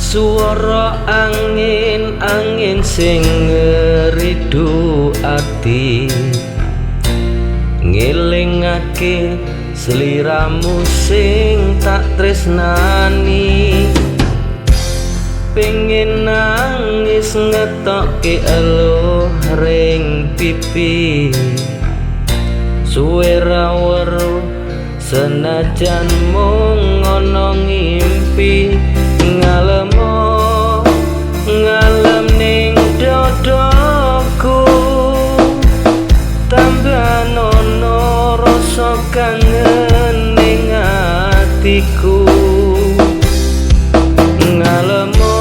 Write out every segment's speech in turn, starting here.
Suara angin sing ngeridu ati ngelingake sliramu sing tak tresnani. Pengen nangis ngetokke elo ring pipi, suwe ra weruh senajan mung ana ngimpi. Ngalem ning dodoku, tambah nono rasa kangen ning atiku. Ngalemo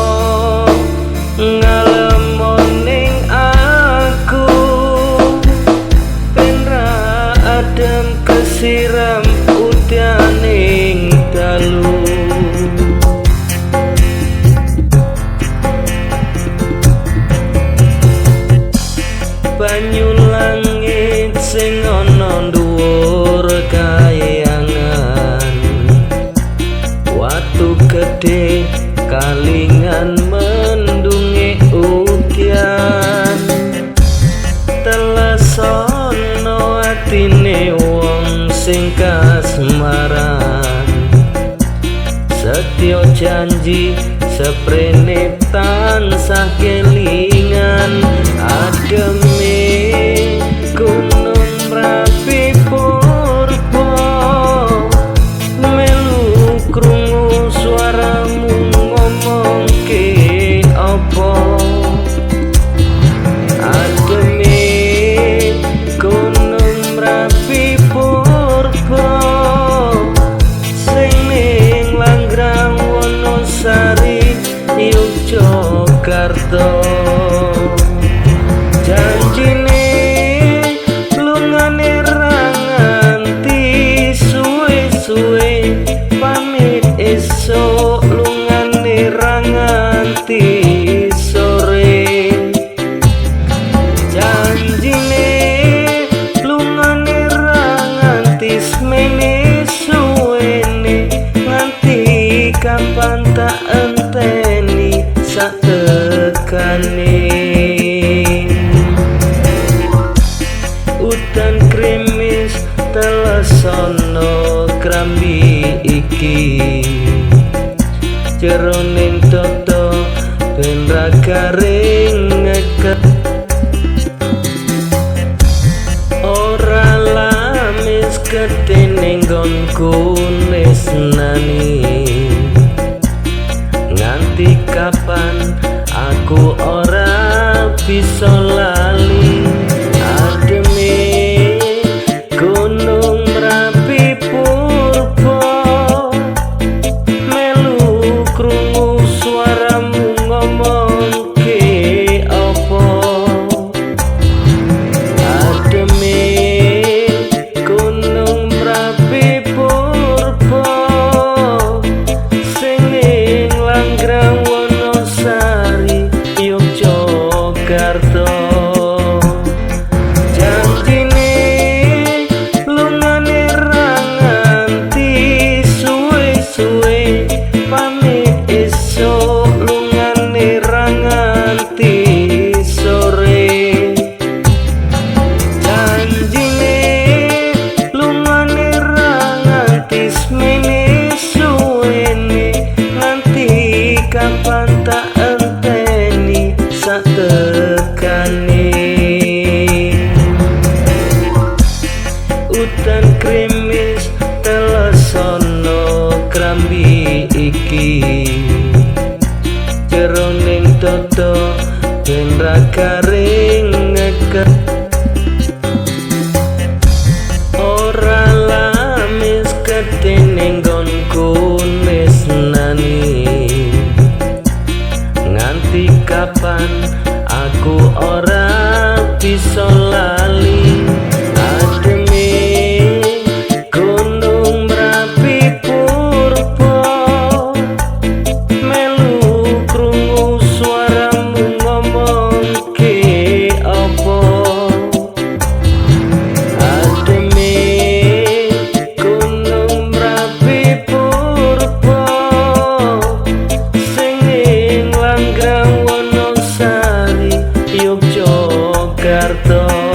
ning aku, ben ra adem kesiram udaning dalu. Banyu langit sing ana dhuwur kayangan, watu gedhe kalingan mendunge udan. Telesono atine wong sing kasmaran, setya janji seprene tansah kelingan. Ademe gunung Merapi purba, melu krungu suaramu ngomongke apa. Ademe gunung Merapi purba, sing ning Langgrang Wonosari Yogyakarta. Janjine lungane ra nganti suwe-suwe, pamit esuk lungane ra nganti sore. Janjine lungane ra nganti semene suwene, nganti kapan tak enteni sak tekane. Udan krimis telesono krambi iki, jeroning toto ben ra garing ngeket. Ora lamis ketene nggonku nesnani, nganti kapan aku ora bisa lali. Ademe gunung Merapi purba, melu krungu suaramu ngomongke apa. Ademe gunung Merapi purba, sing ning Langgrang Wonosari Yogyakarta. Pamit esuk lungane ra nganti sore. Janjine lungane ra nganti semene suwene, nganti kapan tak enteni sak tekane. Udan krimis telesono krambi iki, jeroning toto ben ra garing ngeket. Ora lamis ketene nggonku nesnani, nganti kapan aku ora bisa lali. Ademe gunung Merapi purba, melu krungu suaramu ngomongke Jakarta